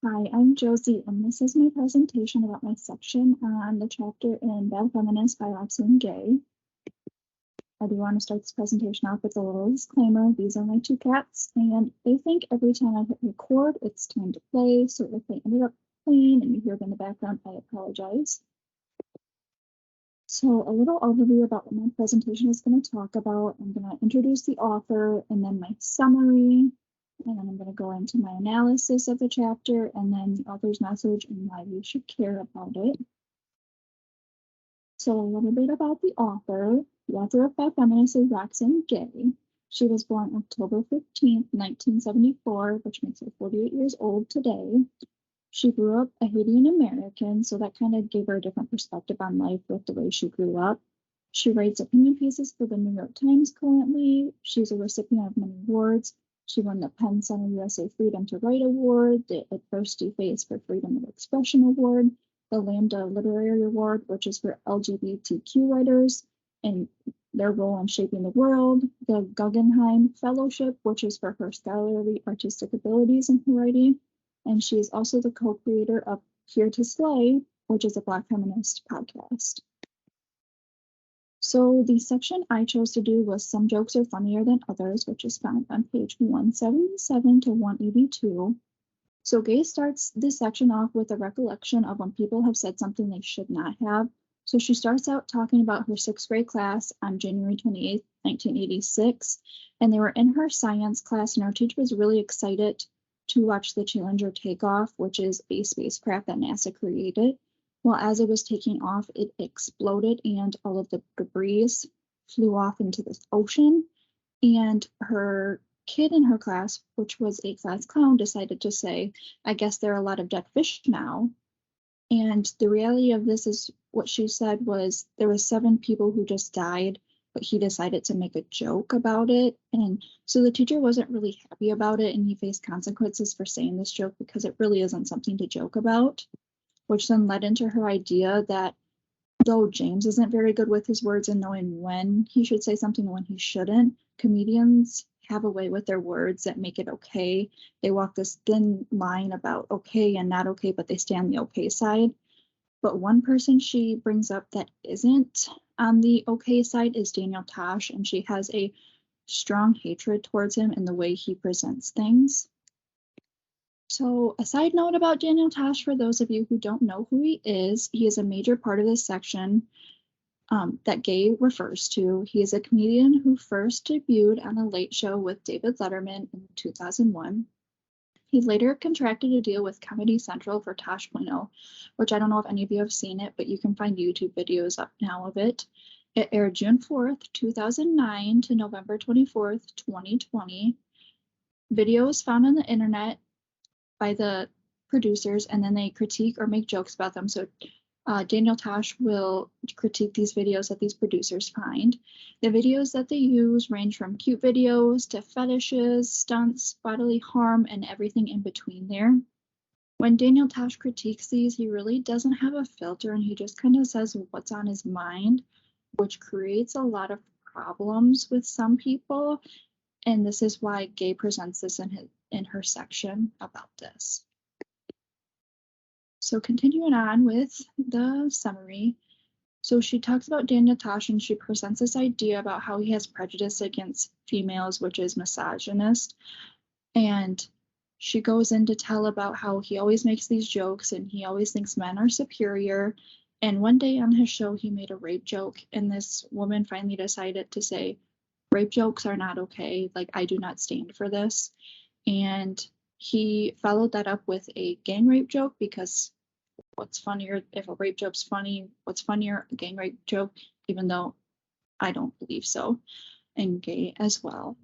Hi, I'm Josie, and this is my presentation about my section on the chapter in Bad Feminist by Roxanne Gay. I do want to start this presentation off with a little disclaimer. These are my two cats, and they think every time I hit record, it's time to play. So if they ended up playing and you hear it in the background, I apologize. So a little overview about what my presentation is going to talk about. I'm going to introduce the author and then my summary. And then I'm going to go into my analysis of the chapter and then the author's message and why we should care about it. So a little bit about the author. The author of Bad Feminist is Roxanne Gay. She was born October 15th, 1974, which makes her 48 years old today. She grew up a Haitian American, so that kind of gave her a different perspective on life with the way she grew up. She writes opinion pieces for the New York Times currently. She's a recipient of many awards. She won the Penn Center USA Freedom to Write Award, the Adversity Face for Freedom of Expression Award, the Lambda Literary Award, which is for LGBTQ writers and their role in shaping the world, the Guggenheim Fellowship, which is for her scholarly artistic abilities in her writing, and she is also the co-creator of Here to Slay, which is a Black feminist podcast. So the section I chose to do was Some Jokes Are Funnier Than Others, which is found on page 177 to 182. So Gay starts this section off with a recollection of when people have said something they should not have. So she starts out talking about her sixth grade class on January 28th, 1986. And they were in her science class, and our teacher was really excited to watch the Challenger take off, which is a spacecraft that NASA created. Well, as it was taking off, it exploded and all of the debris flew off into the ocean. And her kid in her class, which was a class clown, decided to say, I guess there are a lot of dead fish now. And the reality of this is what she said was there was 7 people who just died, but he decided to make a joke about it. And so the teacher wasn't really happy about it, and he faced consequences for saying this joke because it really isn't something to joke about, which then led into her idea that though James isn't very good with his words and knowing when he should say something and when he shouldn't, comedians have a way with their words that make it okay. They walk this thin line about okay and not okay, but they stay on the okay side. But one person she brings up that isn't on the okay side is Daniel Tosh, and she has a strong hatred towards him in the way he presents things. So a side note about Daniel Tosh, for those of you who don't know who he is a major part of this section that Gay refers to. He is a comedian who first debuted on The Late Show with David Letterman in 2001. He later contracted a deal with Comedy Central for Tosh.0, which I don't know if any of you have seen it, but you can find YouTube videos up now of it. It aired June 4th, 2009 to November 24th, 2020. Videos found on the internet by the producers, and then they critique or make jokes about them. So Daniel Tosh will critique these videos that these producers find. The videos that they use range from cute videos to fetishes, stunts, bodily harm, and everything in between there. When Daniel Tosh critiques these, he really doesn't have a filter, and he just kind of says what's on his mind, which creates a lot of problems with some people. And this is why Gay presents this in her section about this. So continuing on with the summary. So she talks about Daniel Tosh, and she presents this idea about how he has prejudice against females, which is misogynist. And she goes in to tell about how he always makes these jokes and he always thinks men are superior. And one day on his show, he made a rape joke, and this woman finally decided to say, rape jokes are not okay. Like, I do not stand for this. And he followed that up with a gang rape joke, because what's funnier if a rape joke's funny? What's funnier, a gang rape joke? Even though I don't believe so, and Gay as well.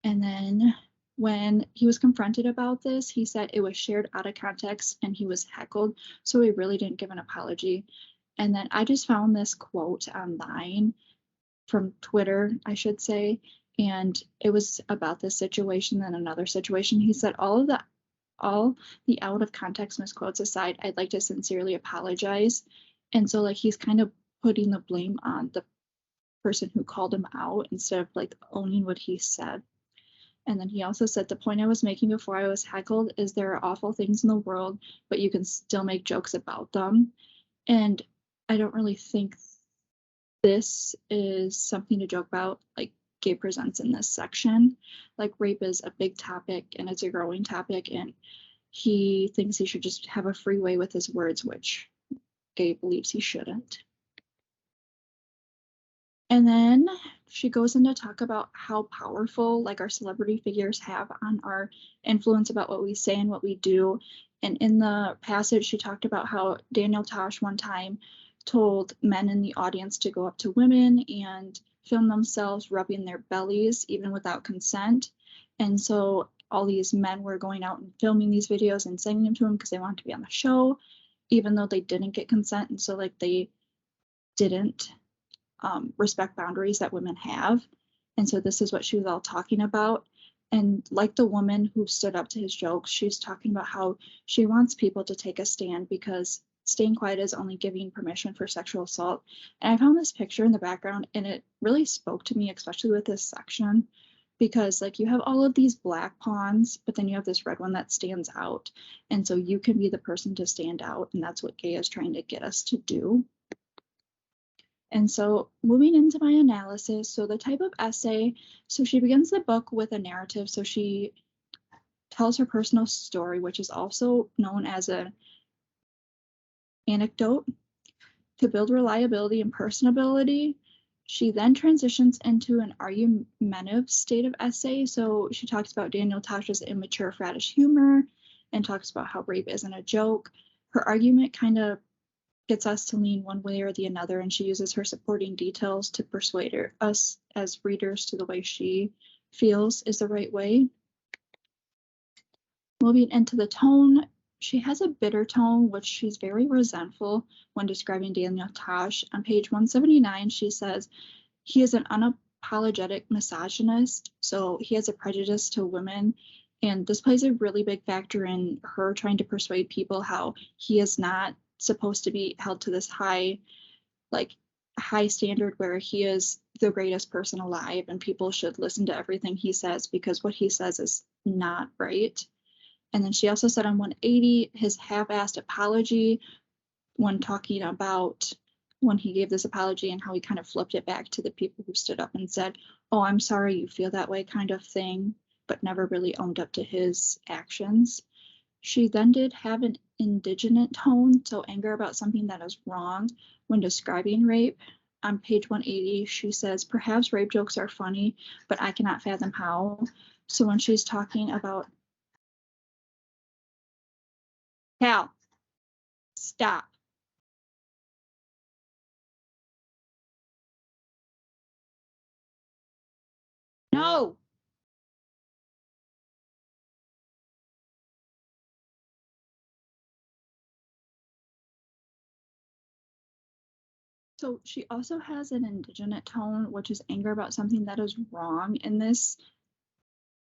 And then when he was confronted about this, he said it was shared out of context and he was heckled, so he really didn't give an apology. And then I just found this quote online from Twitter, I should say, and it was about this situation and another situation. He said, all the out of context misquotes aside, I'd like to sincerely apologize. And so like he's kind of putting the blame on the person who called him out instead of like owning what he said. And then he also said, the point I was making before I was heckled is there are awful things in the world, but you can still make jokes about them. And I don't really think this is something to joke about, like Gay presents in this section. Like rape is a big topic and it's a growing topic, and he thinks he should just have a free way with his words, which Gay believes he shouldn't. And then she goes in to talk about how powerful like our celebrity figures have on our influence about what we say and what we do. And in the passage, she talked about how Daniel Tosh one time told men in the audience to go up to women and film themselves rubbing their bellies, even without consent. And so all these men were going out and filming these videos and sending them to him because they wanted to be on the show, even though they didn't get consent. And so like they didn't respect boundaries that women have. And so this is what she was all talking about. And like the woman who stood up to his jokes, she's talking about how she wants people to take a stand because staying quiet is only giving permission for sexual assault. And I found this picture in the background and it really spoke to me, especially with this section, because like you have all of these black pawns, but then you have this red one that stands out. And so you can be the person to stand out. And that's what Gay is trying to get us to do. And so moving into my analysis, so the type of essay, so she begins the book with a narrative. So she tells her personal story, which is also known as an anecdote, to build reliability and personability. She then transitions into an argumentative state of essay. So she talks about Daniel Tosh's immature frattish humor and talks about how rape isn't a joke. Her argument kind of gets us to lean one way or the other, and she uses her supporting details to persuade us as readers to the way she feels is the right way. Moving into the tone, she has a bitter tone, which she's very resentful when describing Daniel Tosh. On page 179, she says, he is an unapologetic misogynist, so he has a prejudice to women, and this plays a really big factor in her trying to persuade people how he is not supposed to be held to this high standard where he is the greatest person alive and people should listen to everything he says because what he says is not right. And then she also said on 180, his half-assed apology when talking about when he gave this apology and how he kind of flipped it back to the people who stood up and said, oh, I'm sorry you feel that way kind of thing, but never really owned up to his actions. She then did have an indignant tone, so anger about something that is wrong when describing rape. On page 180, she says, perhaps rape jokes are funny, but I cannot fathom how. So when she's talking about, Cal, stop. No. So she also has an indignant tone, which is anger about something that is wrong in this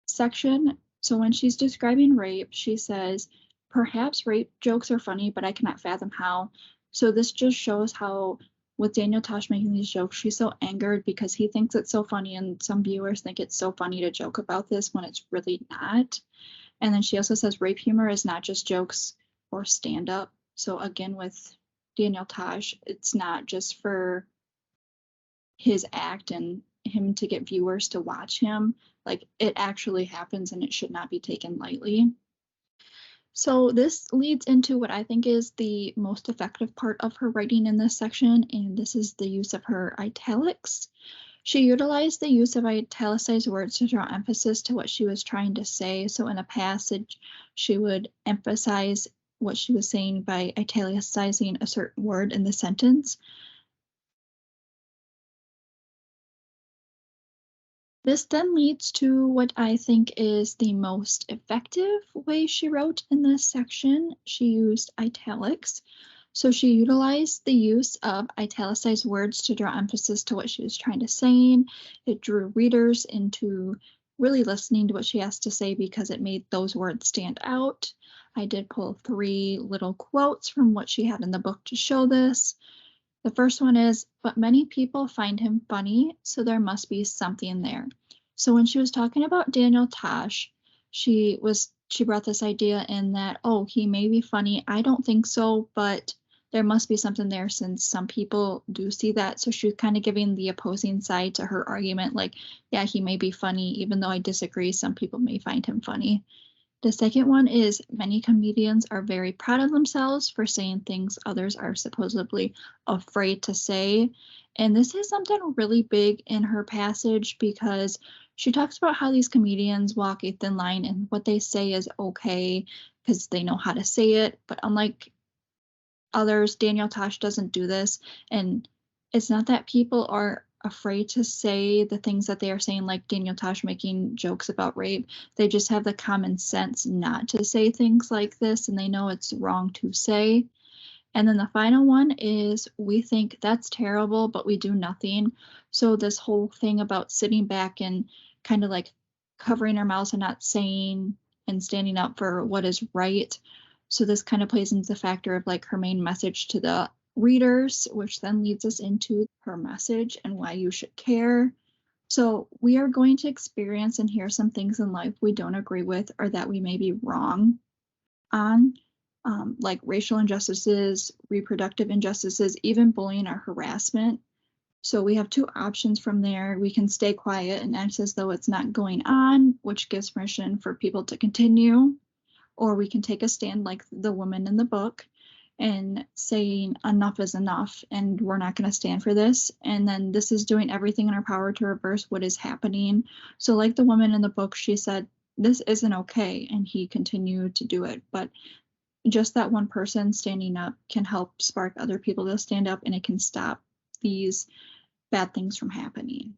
section. So when she's describing rape, she says, perhaps rape jokes are funny, but I cannot fathom how. So this just shows how with Daniel Tosh making these jokes, she's so angered because he thinks it's so funny and some viewers think it's so funny to joke about this when it's really not. And then she also says rape humor is not just jokes or stand-up. So again, with Daniel Tosh, it's not just for his act and him to get viewers to watch him. Like it actually happens and it should not be taken lightly. So this leads into what I think is the most effective part of her writing in this section, and this is the use of her italics. She utilized the use of italicized words to draw emphasis to what she was trying to say. So in a passage, she would emphasize what she was saying by italicizing a certain word in the sentence. This then leads to what I think is the most effective way she wrote in this section. She used italics. So she utilized the use of italicized words to draw emphasis to what she was trying to say. It drew readers into really listening to what she has to say because it made those words stand out. I did pull 3 little quotes from what she had in the book to show this. The first one is, but many people find him funny, so there must be something there. So when she was talking about Daniel Tosh, she brought this idea in that, oh, he may be funny. I don't think so, but there must be something there since some people do see that. So she was kind of giving the opposing side to her argument, like, yeah, he may be funny, even though I disagree. Some people may find him funny. The second one is many comedians are very proud of themselves for saying things others are supposedly afraid to say. And this is something really big in her passage because she talks about how these comedians walk a thin line and what they say is okay because they know how to say it. But unlike others, Daniel Tosh doesn't do this. And it's not that people are afraid to say the things that they are saying, like Daniel Tosh making jokes about rape. They just have the common sense not to say things like this, and they know it's wrong to say. And then the final one is we think that's terrible, but we do nothing. So this whole thing about sitting back and kind of like covering our mouths and not saying and standing up for what is right. So this kind of plays into the factor of like her main message to the readers, which then leads us into her message and why you should care. So we are going to experience and hear some things in life we don't agree with or that we may be wrong on, like racial injustices, reproductive injustices, even bullying or harassment. So we have two options from there. We can stay quiet and act as though it's not going on, which gives permission for people to continue, or we can take a stand like the woman in the book and saying enough is enough and we're not going to stand for this. And then this is doing everything in our power to reverse what is happening. So like the woman in the book, she said, this isn't okay, and he continued to do it. But just that one person standing up can help spark other people to stand up, and it can stop these bad things from happening.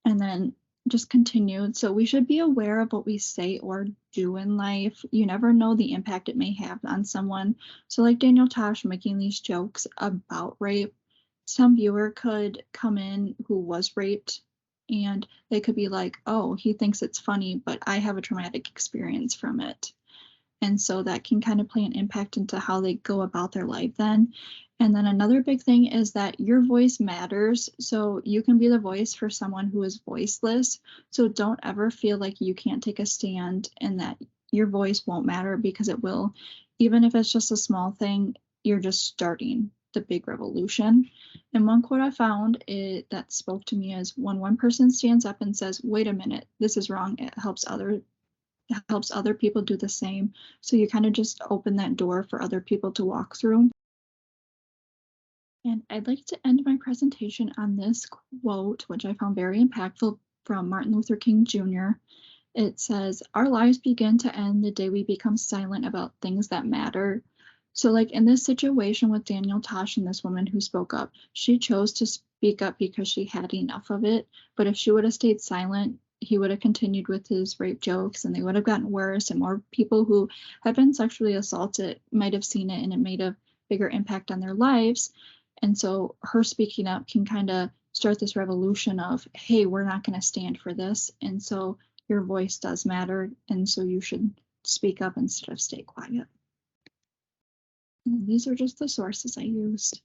And then just continued. So we should be aware of what we say or do in life. You never know the impact it may have on someone. So like Daniel Tosh making these jokes about rape, some viewer could come in who was raped and they could be like, oh, he thinks it's funny, but I have a traumatic experience from it. And so that can kind of play an impact into how they go about their life then. And then another big thing is that your voice matters. So you can be the voice for someone who is voiceless. So don't ever feel like you can't take a stand and that your voice won't matter, because it will. Even if it's just a small thing, you're just starting the big revolution. And one quote I found that spoke to me is, when one person stands up and says, wait a minute, this is wrong, it helps other people do the same. So you kind of just open that door for other people to walk through. And I'd like to end my presentation on this quote, which I found very impactful, from Martin Luther King Jr. It says, our lives begin to end the day we become silent about things that matter. So like in this situation with Daniel Tosh and this woman who spoke up, she chose to speak up because she had enough of it. But if she would have stayed silent, he would have continued with his rape jokes and they would have gotten worse, and more people who had been sexually assaulted might have seen it and it made a bigger impact on their lives. And so her speaking up can kind of start this revolution of, hey, we're not going to stand for this. And so your voice does matter, and so you should speak up instead of stay quiet. And these are just the sources I used.